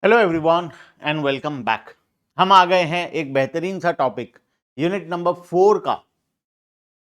Hello everyone and welcome back. हम आ गए हैं एक बेहतरीन सा टॉपिक, यूनिट नंबर 4 का।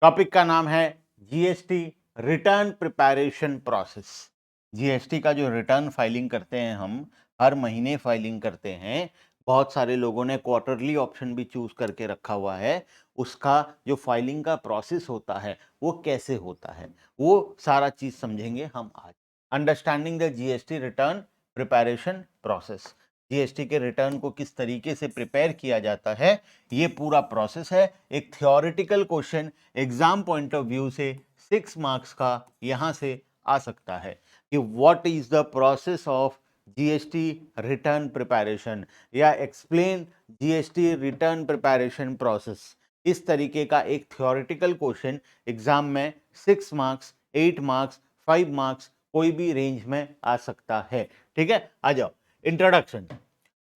टॉपिक का नाम है GST return preparation process. GST का जो रिटर्न फाइलिंग करते हैं, हम हर महीने फाइलिंग करते हैं। बहुत सारे लोगों ने क्वार्टरली ऑप्शन भी चूज करके रखा हुआ है। उसका जो फाइलिंग का प्रोसेस होता है वो कैसे होता है, वो सारा चीज समझेंगे हम आज। Understanding the GST return preparation process, GST के रिटर्न को किस तरीके से प्रिपेयर किया जाता है, ये पूरा प्रोसेस है। एक theoretical question exam point of view से 6 मार्क्स का यहां से आ सकता है कि what is the process of GST return preparation, या explain GST return preparation process. इस तरीके का एक थियोरेटिकल क्वेश्चन एग्जाम में 6 मार्क्स, 8 मार्क्स, 5 मार्क्स, कोई भी रेंज में आ सकता है। ठीक है, आ जाओ। Introduction.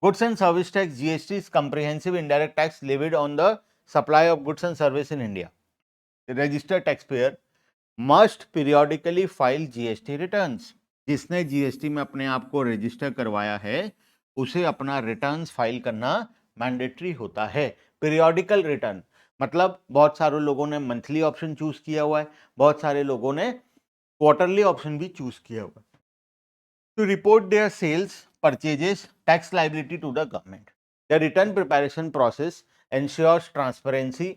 Goods and service tax, GST, is comprehensive indirect tax levied on the supply of goods and service in India. The registered taxpayer must periodically file GST returns. जिसने GST में अपने आप को रजिस्टर करवाया है उसे अपना रिटर्न्स फाइल करना मैंडेटरी होता है। पीरियोडिकल रिटर्न मतलब बहुत सारे लोगों ने मंथली ऑप्शन चूज किया हुआ है, बहुत सारे लोगों ने क्वार्टरली ऑप्शन भी चूज किया हुआ है। To report their sales, purchases, tax liability to the government. The return preparation process ensures transparency,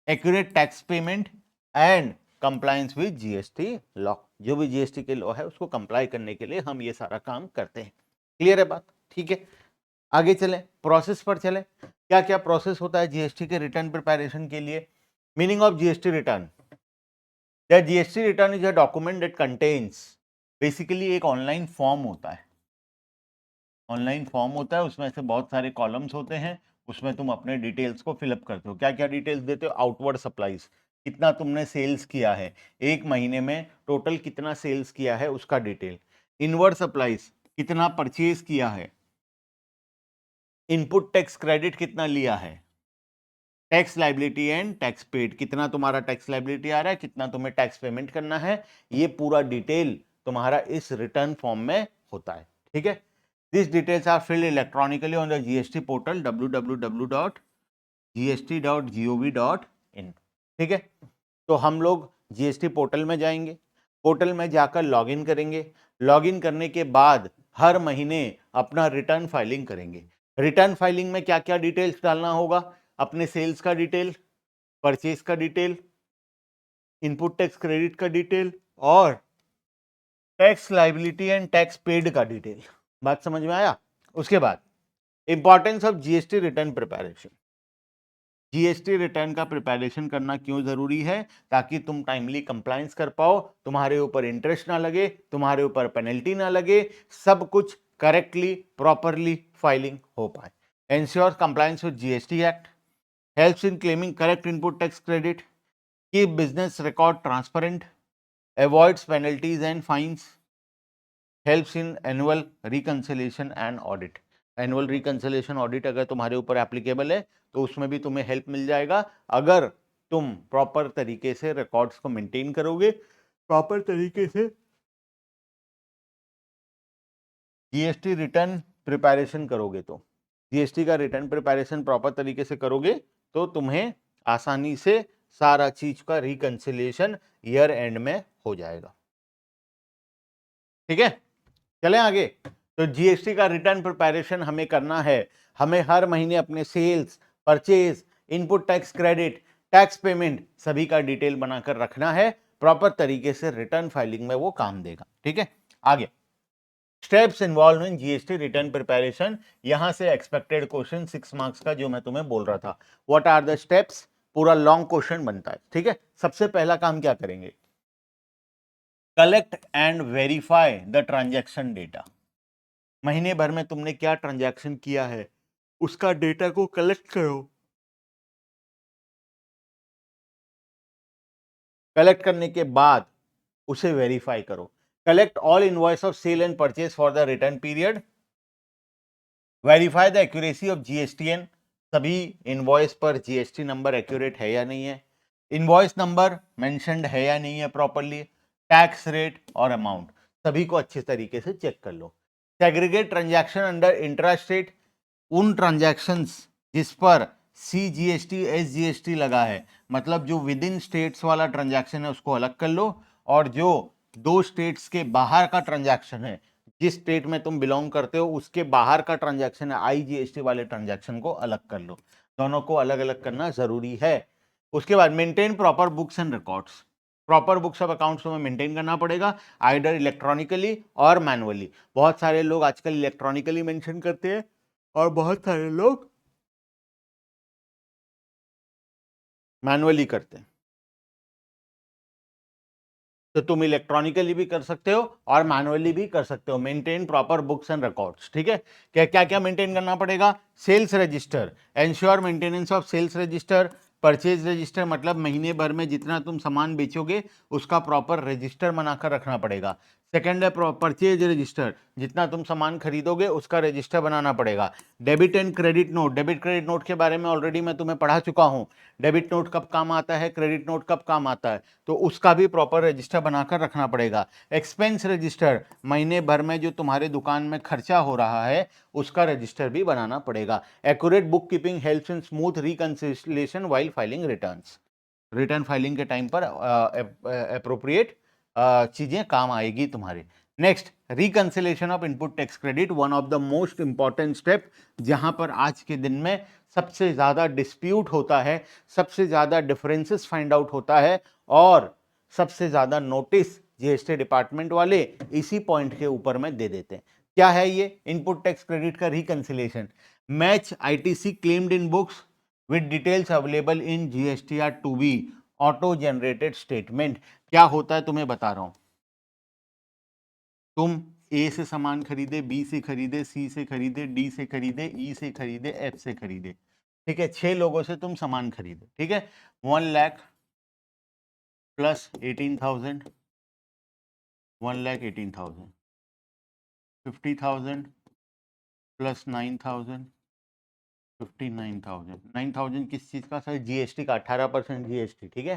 accurate tax payment and compliance with GST law. जो भी जीएसटी के लॉ है उसको कंप्लाई करने के लिए हम ये सारा काम करते हैं। क्लियर है बात? ठीक है, आगे चले, प्रोसेस पर चले। क्या क्या प्रोसेस होता है जीएसटी के रिटर्न प्रिपरेशन के लिए? Meaning of GST return. The GST return is a document that contains, basically एक ऑनलाइन फॉर्म होता है। ऑनलाइन फॉर्म होता है, उसमें से बहुत सारे कॉलम्स होते हैं, उसमें तुम अपने डिटेल्स को फिलअप करते हो। क्या क्या डिटेल्स देते हो? आउटवर्ड सप्लाईज, कितना तुमने सेल्स किया है, एक महीने में टोटल कितना सेल्स किया है उसका डिटेल। इनवर्ड सप्लाईज, कितना परचेज किया है। इनपुट टैक्स क्रेडिट कितना लिया है। Tax liability and tax paid, कितना तुम्हारा टैक्स लाइबिलिटी आ रहा है, कितना तुम्हें टैक्स पेमेंट करना है, ये पूरा डिटेल तुम्हारा इस रिटर्न फॉर्म में होता है। ठीक है, this details are filled electronically on the GST portal www.gst.gov.in। ठीक है, तो हम लोग जीएसटी पोर्टल में जाएंगे, पोर्टल में जाकर लॉगिन करेंगे। लॉगिन करने के बाद हर महीने अपना रिटर्न फाइलिंग करेंगे। रिटर्न फाइलिंग में क्या क्या डिटेल्स डालना होगा? अपने सेल्स का डिटेल, परचेज का डिटेल, इनपुट टैक्स क्रेडिट का डिटेल और tax liability and tax paid का डिटेल। बात समझ में आया? उसके बाद importance of GST return preparation. GST return का प्रिपरेशन करना क्यों जरूरी है? ताकि तुम टाइमली कंप्लायंस कर पाओ, तुम्हारे ऊपर इंटरेस्ट ना लगे, तुम्हारे ऊपर पेनल्टी ना लगे, सब कुछ करेक्टली प्रॉपरली फाइलिंग हो पाए। Ensure compliance with GST act, helps in claiming correct input tax credit, keep business record transparent, avoids penalties and fines, helps in annual reconciliation and audit. Annual reconciliation audit अगर तुम्हारे ऊपर applicable है तो उसमें भी तुम्हें हेल्प मिल जाएगा, अगर तुम प्रॉपर तरीके से रिकॉर्ड्स को मेंटेन करोगे, प्रॉपर तरीके से जीएसटी रिटर्न प्रिपरेशन करोगे। तो जीएसटी का रिटर्न प्रिपरेशन प्रॉपर तरीके से करोगे तो तुम्हें आसानी से सारा चीज का रिकंसिलिएशन ईयर एंड में हो जाएगा। ठीक है, चलें आगे। तो जीएसटी का रिटर्न प्रिपरेशन हमें करना है, हमें हर महीने अपने sales, purchase, input tax credit, tax payment सभी का डिटेल बनाकर रखना है। प्रॉपर तरीके से रिटर्न फाइलिंग में वो काम देगा। ठीक है, आगे steps involve in GST return preparation. यहां से एक्सपेक्टेड क्वेश्चन 6 मार्क्स का जो मैं तुम्हें बोल रहा था, व्हाट आर द स्टेप्स, पूरा लॉन्ग क्वेश्चन बनता है। ठीक है, सबसे पहला काम क्या करेंगे? Collect and verify the transaction data. महीने भर में तुमने क्या ट्रांजैक्शन किया है उसका डेटा को कलेक्ट करो। कलेक्ट करने के बाद उसे वेरीफाई करो। Collect all invoice of sale and purchase for the return period. Verify the accuracy of GSTN, सभी इनवॉइस पर जीएसटी नंबर एक्यूरेट है या नहीं है, इनवॉइस नंबर मेंशन्ड है या नहीं है प्रॉपरली, टैक्स रेट और अमाउंट सभी को अच्छे तरीके से चेक कर लो। Segregate transaction under intra state, उन ट्रांजैक्शंस जिस पर CGST SGST लगा है, मतलब जो विद इन स्टेट्स वाला ट्रांजैक्शन है उसको अलग कर लो, और जो दो स्टेट्स के बाहर का ट्रांजैक्शन है, जिस स्टेट में तुम बिलोंग करते हो उसके बाहर का ट्रांजैक्शन है IGST वाले ट्रांजैक्शन को अलग कर लो। दोनों को अलग अलग करना जरूरी है। उसके बाद maintain proper books and records, proper books of accounts में मेंटेन करना पड़ेगा, आइदर इलेक्ट्रॉनिकली और मैनुअली। बहुत सारे लोग आजकल इलेक्ट्रॉनिकली मेंशन करते हैं और बहुत सारे लोग मैनुअली करते हैं। तो तुम इलेक्ट्रॉनिकली भी कर सकते हो और मैनुअली भी कर सकते हो। Maintain proper books and records, ठीक है। क्या क्या क्या मेंटेन करना पड़ेगा? Sales register, ensure maintenance of sales register. Purchase register मतलब महीने भर में जितना तुम सामान बेचोगे उसका प्रॉपर रजिस्टर बनाकर रखना पड़ेगा। सेकंड है परचेज रजिस्टर, जितना तुम सामान खरीदोगे उसका रजिस्टर बनाना पड़ेगा। Debit and credit note, debit credit note के बारे में ऑलरेडी मैं तुम्हें पढ़ा चुका हूं। डेबिट नोट कब काम आता है, क्रेडिट नोट कब काम आता है, तो उसका भी प्रॉपर रजिस्टर बनाकर रखना पड़ेगा। एक्सपेंस रजिस्टर, महीने भर में जो तुम्हारे दुकान में खर्चा हो रहा है उसका रजिस्टर भी बनाना पड़ेगा। Accurate book keeping helps in smooth reconciliation while filing returns, return filing के टाइम पर अप्रोप्रिएट चीजें काम आएगी तुम्हारे। Next, reconciliation of input tax credit, one of the most important step, जहां पर आज के दिन में सबसे ज्यादा डिस्प्यूट होता है, सबसे ज्यादा डिफरेंसेस फाइंड आउट होता है और सबसे ज्यादा नोटिस GST डिपार्टमेंट वाले इसी पॉइंट के ऊपर में दे देते हैं। क्या है ये इनपुट टैक्स क्रेडिट का reconciliation? Match ITC claimed in books with details available in GSTR two B auto generated statement. क्या होता है तुम्हें बता रहा हूं। तुम A से सामान खरीदे, B से खरीदे, C से खरीदे, D से खरीदे, E से खरीदे, F से खरीदे, ठीक है। 6 लोगों से तुम सामान खरीदे, ठीक है। 1 लाख प्लस 18,000, 1,18,000, 50,000 प्लस 9,000, 59,000। 9,000 किस चीज का सर? GST का 18% GST, ठीक है।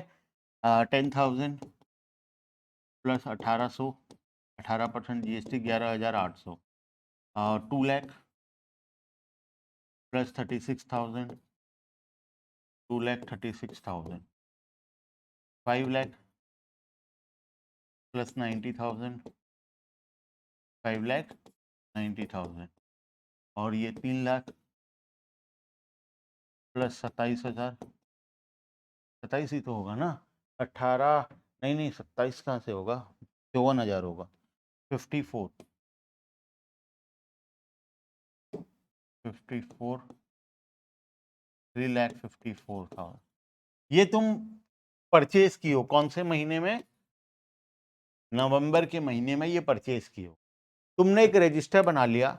10,000 plus 1,800, 18% GST 11,800। 2 lakh plus 36,000, 2,36,000। 5 lakh plus 90,000, 5,90,000। और ये 3 लाख प्लस 27,000, 27 ही तो होगा ना, 18, नहीं 27 कहाँ से होगा, 54,000 होगा। 54, 3,54,000। ये तुम परचेज की हो कौन से महीने में? नवंबर के महीने में ये परचेज की हो। तुमने एक रजिस्टर बना लिया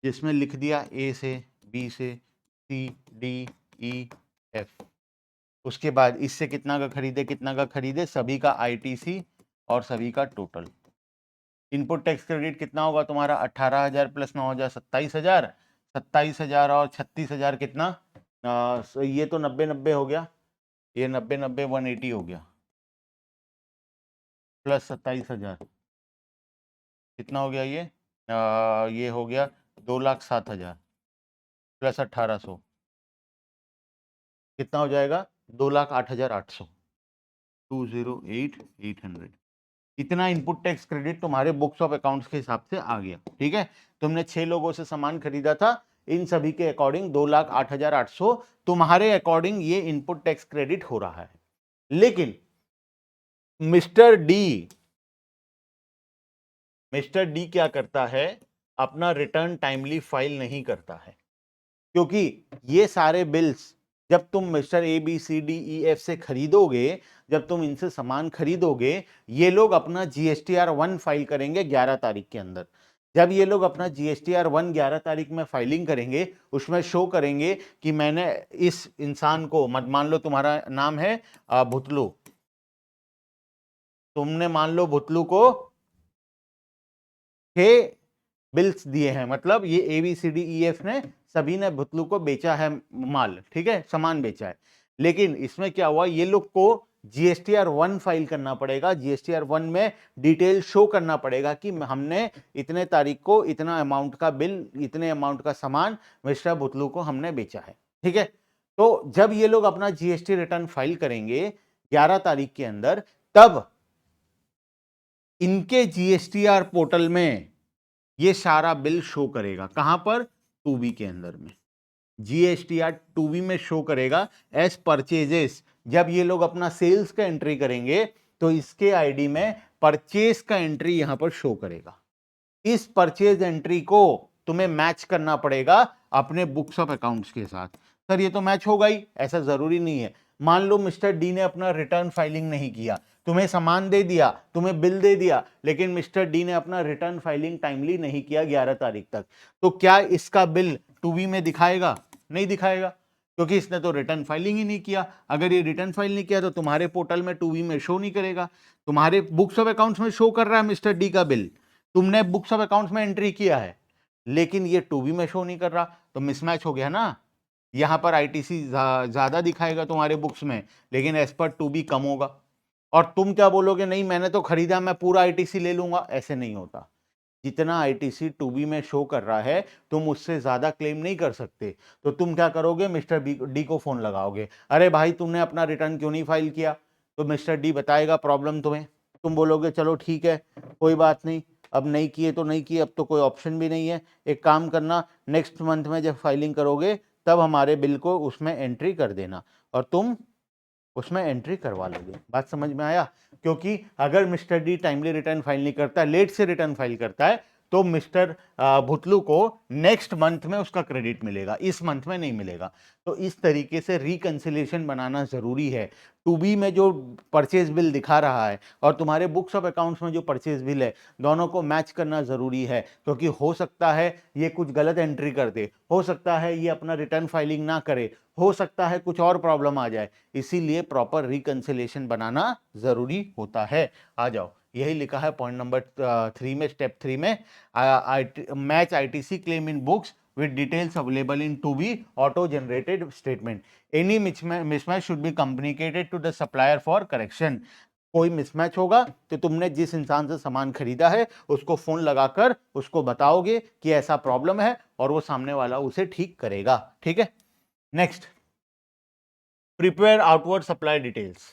जिसमें लिख दिया A से, B से, C, D, E, F। उसके बाद इससे कितना का खरीदे, कितना का खरीदे, सभी का ITC और सभी का टोटल। इनपुट टैक्स क्रेडिट कितना होगा तुम्हारा? 18,000 प्लस 9,000, 27,000। 27,000 और 36,000 कितना? ये तो 90-90 हो गया, ये 90-90 180 हो गया, प्लस 27,000 कितना हो गया ये हो गया 2,07,000 प्लस 1,800 कितना हो जाएगा? 2,08,800, 208,800। इतना इनपुट टैक्स क्रेडिट तुम्हारे बुक्स ऑफ अकाउंट्स के हिसाब से आ गया, ठीक है। तुमने 6 लोगों से सामान खरीदा था, इन सभी के अकॉर्डिंग 2,08,800 तुम्हारे अकॉर्डिंग ये इनपुट टैक्स क्रेडिट हो रहा है। लेकिन मिस्टर डी क्या करता है? अपना रिटर्न टाइमली फाइल नहीं करता है, क्योंकि ये सारे बिल्स जब तुम मिस्टर ABCDEF से खरीदोगे, जब तुम इनसे सामान खरीदोगे, ये लोग अपना GSTR 1 फाइल करेंगे 11 तारीख के अंदर। जब ये लोग अपना GSTR 1 11 तारीख में फाइलिंग करेंगे, उसमें शो करेंगे कि मैंने इस इंसान को, मान लो तुम्हारा नाम है भुतलू, तुमने मान लो भुतलू को 6 बिल्स दिए हैं, मतलब ये ABCDEF ने सभी ने भुतलू को बेचा है माल, ठीक है, सामान बेचा है। लेकिन इसमें क्या हुआ, ये लोग को जीएसटीआर 1 फाइल करना पड़ेगा। जीएसटीआर 1 में डिटेल शो करना पड़ेगा कि हमने इतने तारीख को इतना अमाउंट का बिल, इतने अमाउंट का सामान मिस्टर बुतलू को हमने बेचा है। ठीक है, तो जब ये लोग अपना जीएसटी रिटर्न फाइल करेंगे 11 तारीख के अंदर, तब इनके जीएसटीआर पोर्टल में ये सारा बिल शो करेगा। कहां पर? 2B के अंदर में जीएसटीआर 2B में शो करेगा एज परचेजेस। जब ये लोग अपना सेल्स का एंट्री करेंगे तो इसके आईडी में परचेज का एंट्री यहां पर शो करेगा। इस परचेज एंट्री को तुम्हें मैच करना पड़ेगा अपने बुक्स ऑफ अकाउंट्स के साथ। सर ये तो मैच होगा ही, ऐसा जरूरी नहीं है। मान लो मिस्टर डी ने अपना रिटर्न फाइलिंग नहीं किया, तुम्हें सामान दे दिया, तुम्हें बिल दे दिया, लेकिन मिस्टर डी ने अपना रिटर्न फाइलिंग टाइमली नहीं किया 11 तारीख तक, तो क्या इसका बिल 2B में दिखाएगा? नहीं दिखाएगा, क्योंकि इसने तो रिटर्न फाइलिंग ही नहीं किया। अगर ये रिटर्न फाइल नहीं किया तो तुम्हारे पोर्टल में 2B में शो नहीं करेगा। तुम्हारे बुक्स ऑफ अकाउंट्स में शो कर रहा है मिस्टर डी का बिल, तुमने बुक्स ऑफ अकाउंट्स में एंट्री किया है, लेकिन ये 2B में शो नहीं कर रहा, तो मिसमैच हो गया ना। यहां पर आईटीसी ज्यादा दिखाएगा तुम्हारे बुक्स में, लेकिन एज पर 2B कम होगा। और तुम क्या बोलोगे, नहीं मैंने तो खरीदा, मैं पूरा आईटीसी ले लूंगा। ऐसे नहीं होता। जितना आईटीसी 2B में शो कर रहा है तुम उससे ज्यादा क्लेम नहीं कर सकते। तो तुम क्या करोगे, मिस्टर डी को फोन लगाओगे, अरे भाई तुमने अपना रिटर्न क्यों नहीं फाइल किया? तो मिस्टर डी बताएगा प्रॉब्लम तुम्हें, तुम बोलोगे चलो ठीक है कोई बात नहीं, अब नहीं किए तो नहीं किए, अब तो कोई ऑप्शन भी नहीं है। एक काम करना, नेक्स्ट मंथ में जब फाइलिंग करोगे तब हमारे बिल को उसमें एंट्री कर देना, और तुम उसमें एंट्री करवा लोगे। बात समझ में आया? क्योंकि अगर mister D timely return file नहीं करता, लेट से रिटर्न फाइल करता है, तो मिस्टर भुतलू को नेक्स्ट मंथ में उसका क्रेडिट मिलेगा, इस मंथ में नहीं मिलेगा। तो इस तरीके से रिकंसिलिएशन बनाना जरूरी है। 2B में जो परचेज बिल दिखा रहा है और तुम्हारे बुक्स ऑफ अकाउंट्स में जो परचेज बिल है, दोनों को मैच करना जरूरी है, क्योंकि हो सकता है ये कुछ गलत एंट्री कर दे, हो सकता है ये अपना रिटर्न फाइलिंग ना करे, हो सकता है कुछ और प्रॉब्लम आ जाए। इसीलिए प्रॉपर रिकंसिलिएशन बनाना जरूरी होता है। आ जाओ, यही लिखा है पॉइंट नंबर 3 में, स्टेप 3 में, match ITC claim in books with details available in 2B auto generated statement. Any mismatch should be communicated to the supplier for correction. कोई मिसमैच होगा तो तुमने जिस इंसान से सामान खरीदा है उसको फोन लगाकर उसको बताओगे कि ऐसा प्रॉब्लम है, और वो सामने वाला उसे ठीक करेगा। ठीक है, next, prepare outward supply details.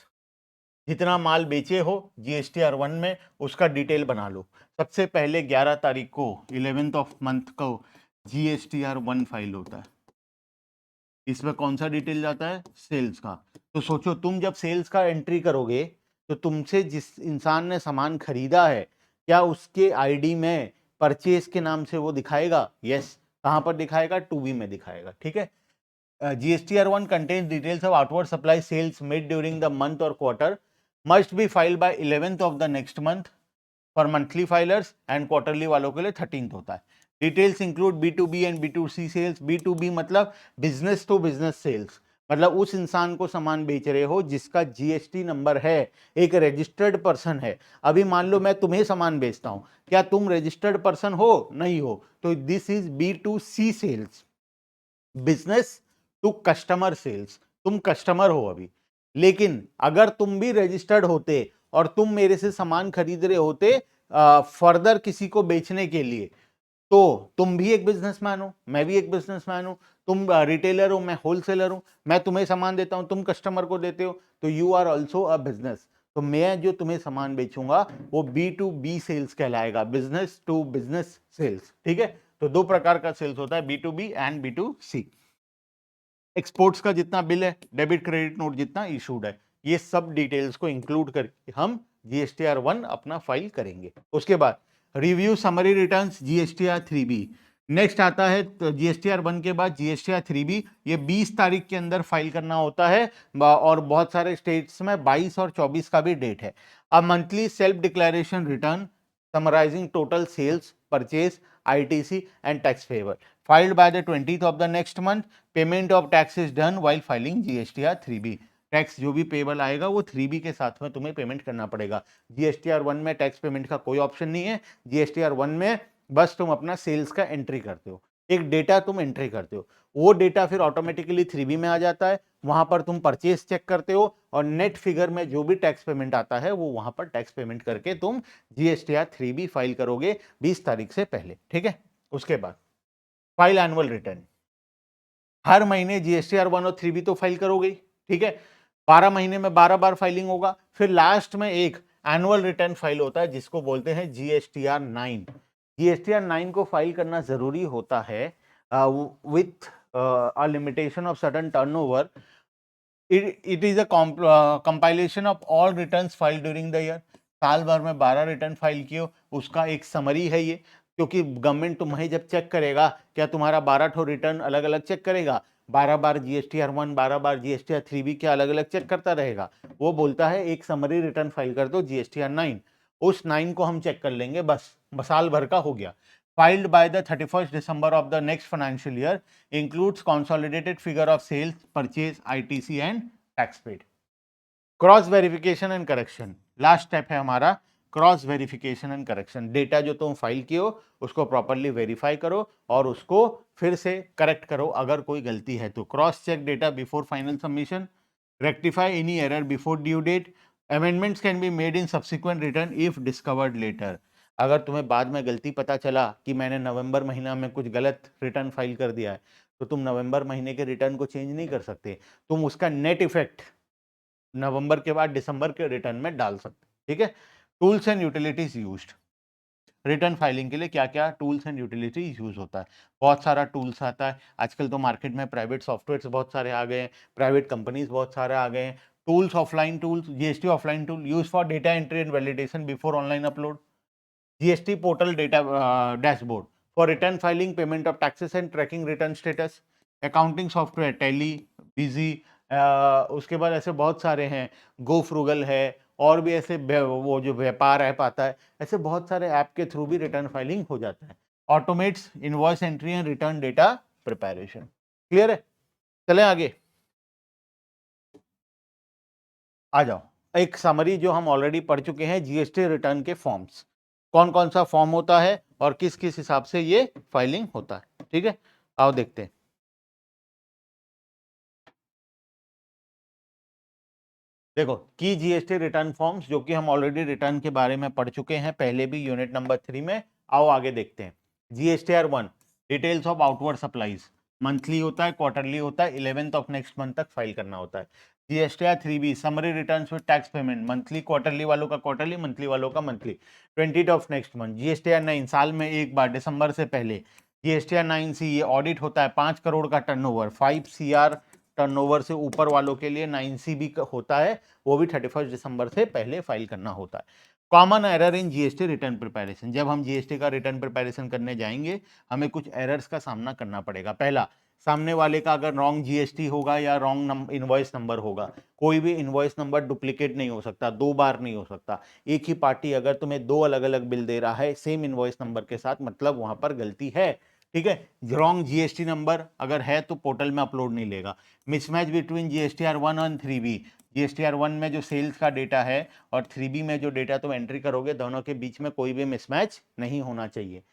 जितना माल बेचे हो जीएसटीआर 1 में उसका डिटेल बना लो। सबसे पहले 11 तारीख को 11th ऑफ मंथ को जीएसटीआर 1 फाइल होता है। इसमें कौन सा डिटेल जाता है? सेल्स का। तो सोचो तुम जब सेल्स का एंट्री करोगे तो तुमसे जिस इंसान ने सामान खरीदा है, क्या उसके आईडी में परचेज के नाम से वो दिखाएगा? यस। कहां पर दिखाएगा? 2B में दिखाएगा। ठीक है, GSTR 1 contains details of outward supply sales made during the month or quarter, must be filed by 11th of the next month for monthly filers, and quarterly वालों के लिए 13th होता है। Details include B2B and B2C sales. B2B मतलब business to business sales, मतलब उस इंसान को सामान बेच रहे हो जिसका जीएसटी नंबर है, एक रजिस्टर्ड पर्सन है। अभी मान लो मैं तुम्हें सामान बेचता हूं, क्या तुम रजिस्टर्ड पर्सन हो? नहीं हो, तो this is B2C sales, business to customer sales. तुम कस्टमर हो अभी, लेकिन अगर तुम भी रजिस्टर्ड होते और तुम मेरे से सामान खरीद रहे होते फर्दर किसी को बेचने के लिए, तो तुम भी एक बिजनेसमैन हो, मैं भी एक बिजनेसमैन हूं। तुम रिटेलर हो, मैं होलसेलर हूं, मैं तुम्हें सामान देता हूं, तुम कस्टमर को देते हो, तो you are also a business. तो मैं जो तुम्हें सामान बेचूंगा वो B2B सेल्स कहलाएगा, बिजनेस टू बिजनेस सेल्स। ठीक है, तो दो प्रकार का सेल्स होता है, B2B एंड B2C। एक्सपोर्ट्स का जितना बिल है, डेबिट क्रेडिट नोट जितना इशूड है, ये सब डिटेल्स को इंक्लूड करके हम जीएसटीआर 1 अपना फाइल करेंगे। उसके बाद review summary returns GSTR 3B। Next आता है जीएसटीआर 1 के बाद जीएसटीआर 3B। ये 20 तारीख के अंदर फाइल करना होता है, और बहुत सारे स्टेट्स में 22 और 24 का भी डेट है। A monthly self declaration return summarising total sales, purchase, ITC and tax payable filed by the 20th of the next month. Payment of tax is done while filing GSTR 3B. Tax जो भी payable आएगा वो 3B के साथ में तुम्हें payment करना पड़ेगा। जीएसटीआर 1 में टैक्स पेमेंट का कोई ऑप्शन नहीं है। जीएसटीआर 1 में बस तुम अपना सेल्स का एंट्री करते हो। एक डेटा तुम एंट्री करते हो, वो डेटा फिर ऑटोमेटिकली 3B में आ जाता है, वहां पर तुम परचेज चेक करते हो और नेट फिगर में जो भी टैक्स पेमेंट आता है वो वहां पर टैक्स पेमेंट करके तुम जीएसटीआर 3B फाइल करोगे 20 तारीख से पहले। ठीक है, उसके बाद फाइल एनुअल रिटर्न, हर महीने जीएसटीआर 1 और 3B तो फाइल करोगे। ठीक है, 12 महीने में 12 बार फाइलिंग होगा। फिर लास्ट में एक एनुअल रिटर्न फाइल होता है जिसको बोलते हैं जीएसटीआर 9। जीएसटीआर 9 को फाइल करना जरूरी होता है with a limitation of certain turnover. It is a compilation of all returns filed during the year. साल भर में 12 रिटर्न फाइल किए, उसका एक समरी है ये, क्योंकि गवर्नमेंट तुम्हें जब चेक करेगा, क्या तुम्हारा 12 ठो रिटर्न अलग अलग चेक करेगा, 12 बार जीएसटीआर 1, 12 बार जीएसटीआर 3B क्या अलग अलग चेक करता रहेगा। वो बोलता है एक समरी रिटर्न फाइल कर दो जीएसटीआर 9, उस 9 को हम चेक कर लेंगे, बस साल भर का हो गया। filed by the 31st December of the next financial year includes consolidated figure of sales, purchase, ITC and tax paid. Cross verification and correction, last step है हमारा cross verification and correction. Data जो तुम file किए हो उसको properly verify करो और उसको फिर से करेक्ट करो अगर कोई गलती है तो। Cross check data before final submission, rectify any error before due date, amendments can be made in subsequent return if discovered later. अगर तुम्हें बाद में गलती पता चला कि मैंने नवंबर महीना में कुछ गलत रिटर्न फाइल कर दिया है, तो तुम नवंबर महीने के रिटर्न को चेंज नहीं कर सकते, तुम उसका नेट इफेक्ट नवंबर के बाद दिसंबर के रिटर्न में डाल सकते। ठीक है, tools and utilities used, return filing के लिए क्या क्या टूल्स एंड यूटिलिटीज यूज होता है। बहुत सारा टूल्स आता है आजकल तो मार्केट में, प्राइवेट सॉफ्टवेयर बहुत सारे आ गए हैं, प्राइवेट कंपनीज बहुत सारे आ गए हैं। Tools, offline tools, GST offline tool use for data entry and validation before online upload, GST portal data dashboard for return filing, payment of taxes and tracking return status, accounting software Tally, Busy, उसके बाद ऐसे बहुत सारे हैं, गो frugal है, और भी ऐसे वो जो व्यापार ऐप आता है, ऐसे बहुत सारे ऐप के थ्रू भी रिटर्न फाइलिंग हो जाता है। Automates invoice entry and return data preparation. Clear है, चले आगे आ जाओ। एक समरी जो हम ऑलरेडी पढ़ चुके हैं, जीएसटी रिटर्न के फॉर्म्स, कौन कौन सा फॉर्म होता है और किस किस हिसाब से ये फाइलिंग होता है। ठीक है, आओ देखते हैं। देखो, की जीएसटी रिटर्न फॉर्म्स जो कि हम ऑलरेडी रिटर्न के बारे में पढ़ चुके हैं पहले भी यूनिट नंबर 3 में। आओ आगे देखते हैं। GSTR 1 details of outward supplies, monthly होता है, क्वार्टरली होता है, 11th ऑफ नेक्स्ट मंथ तक फाइल करना होता है। GSTR 3B summary returns with tax payment, monthly, quarterly वालों का क्वार्टरली, मंथली वालों का monthly, 20th of next month. GSTR 9 साल में एक बार, दिसंबर से पहले। जीएसटीआर 9C ये ऑडिट होता है, 5 करोड़ का टर्नओवर, 5 CR टर्नओवर से ऊपर वालों के लिए 9C भी होता है, वो भी 31 दिसंबर से पहले फाइल करना होता है। Common error in GST return preparation, जब हम जीएसटी का रिटर्न प्रिपरेशन करने जाएंगे हमें कुछ एरर्स का सामना करना पड़ेगा। पहला, सामने वाले का अगर रॉन्ग जीएसटी होगा या रॉन्ग इनवॉइस नंबर होगा। कोई भी इनवॉइस नंबर डुप्लीकेट नहीं हो सकता, 2 बार नहीं हो सकता। एक ही पार्टी अगर तुम्हें 2 अलग अलग बिल दे रहा है सेम इनवॉइस नंबर के साथ, मतलब वहां पर गलती है। ठीक है, रॉन्ग जीएसटी नंबर अगर है तो पोर्टल में अपलोड नहीं लेगा। मिसमैच बिटवीन जीएसटीआर 1 और 3B, जीएसटीआर 1 में जो सेल्स का डेटा है और 3B में जो डेटा तुम एंट्री करोगे, दोनों के बीच में कोई भी मिसमैच नहीं होना चाहिए।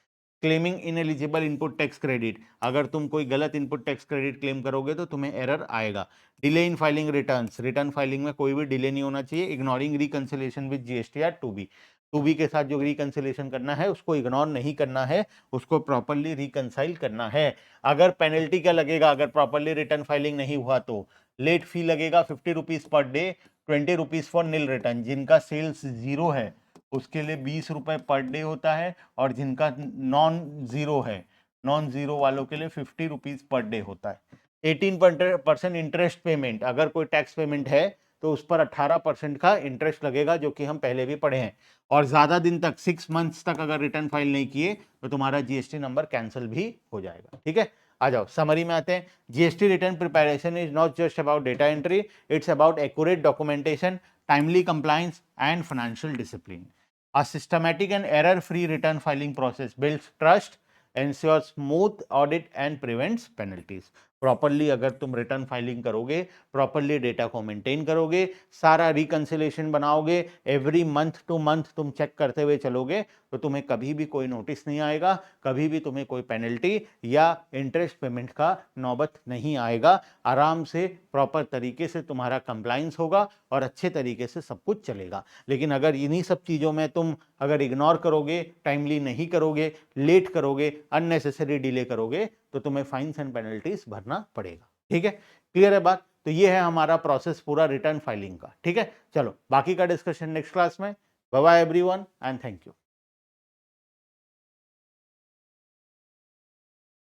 Claiming ineligible input tax credit, अगर तुम कोई गलत इनपुट टैक्स क्रेडिट क्लेम करोगे तो तुम्हें एरर आएगा। Delay in filing returns, return filing में कोई भी डिले नहीं होना चाहिए। Ignoring reconciliation with GSTR 2B, 2B के साथ जो रिकंसिलेशन करना है उसको इग्नोर नहीं करना है, उसको प्रॉपरली रिकंसाइल करना है। अगर पेनल्टी क्या लगेगा अगर प्रॉपरली रिटर्न फाइलिंग नहीं हुआ तो, लेट फी लगेगा 50 rupees per day, 20 rupees for nil return. जिनका सेल्स जीरो है उसके लिए 20 रुपए पर डे होता है, और जिनका नॉन जीरो है, नॉन जीरो वालों के लिए 50 रुपीज पर डे होता है। 18% इंटरेस्ट पेमेंट, अगर कोई टैक्स पेमेंट है तो उस पर 18% का इंटरेस्ट लगेगा, जो कि हम पहले भी पढ़े हैं। और ज्यादा दिन तक, 6 मंथ्स तक अगर रिटर्न फाइल नहीं किए तो तुम्हारा जीएसटी नंबर कैंसिल भी हो जाएगा। ठीक है, आ जाओ समरी में आते हैं। GST return preparation is not just about data entry, it's about accurate documentation, timely compliance and financial discipline. A systematic and error-free return filing process builds trust, ensures smooth audit and prevents penalties. Properly अगर तुम return filing करोगे, properly data को maintain करोगे, सारा reconciliation बनाओगे, every month two month तुम check करते हुए चलोगे, तो तुम्हें कभी भी कोई नोटिस नहीं आएगा, कभी भी तुम्हें कोई पेनल्टी या इंटरेस्ट पेमेंट का नौबत नहीं आएगा। आराम से प्रॉपर तरीके से तुम्हारा कंप्लायंस होगा और अच्छे तरीके से सब कुछ चलेगा। लेकिन अगर इन्हीं सब चीज़ों में तुम अगर इग्नोर करोगे, टाइमली नहीं करोगे, लेट करोगे, अननेसेसरी डिले करोगे, तो तुम्हें फाइन्स एंड पेनल्टीज भरना पड़ेगा। ठीक है, क्लियर है बात? तो ये है हमारा प्रोसेस पूरा रिटर्न फाइलिंग का। ठीक है, चलो बाकी का डिस्कशन नेक्स्ट क्लास में। Bye bye everyone and thank you.